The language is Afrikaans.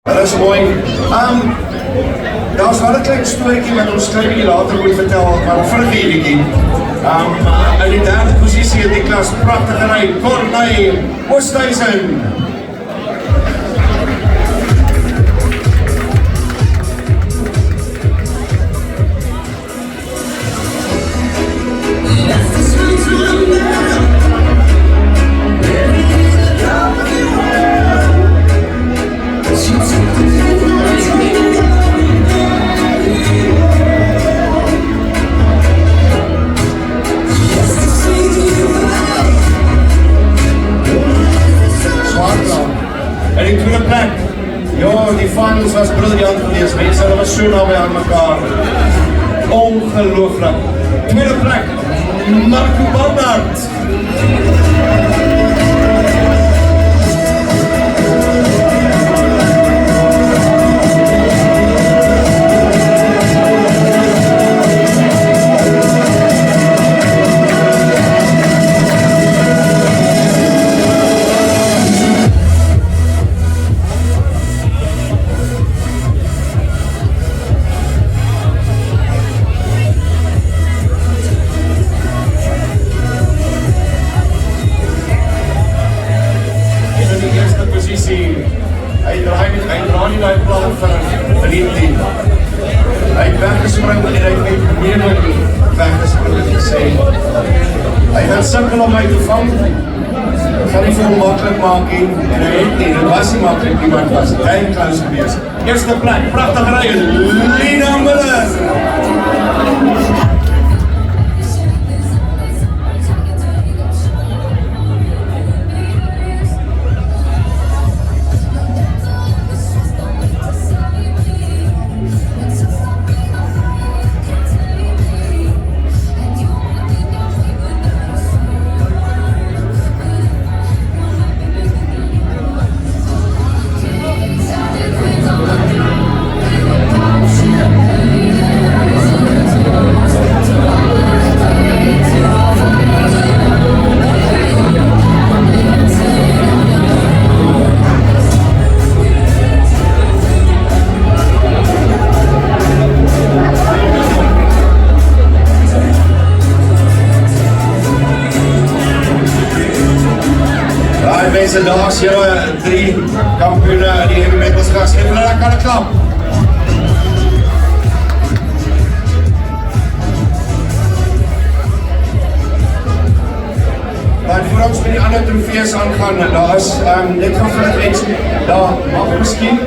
Dat is mooi. Daar is wel een klein storytjie wat ons klein bietjie later moet vertel, maar een vinnige enetjie. In die derde posisie in die klas, pragtige ry, Corneille Oosthuizen. En die tweede plek, ja, die finals was briljant geweest, mense, dat was so naby aan mekaar. Ongelooflik. Tweede plek, Marco Barnard. Hy draai nie die plan vir die team. Hy het weggespring en hy het meerlik weggespring en gesê hy gaan sukkel om my te vang. Gaan nie vir hom makkelijk maak en hy het nie, dit was nie makkelijk nie, maar het was baie close geweest. Eerste plek, prachtige ry, Lina Miller. Mense, daar is julle 3 kampioene in die heavy metals gas. Geef hulle lekker 'n klap. Maar voor ons met die ander trofees aangaan, daar is net gaan vir het iets, daar mag miskien.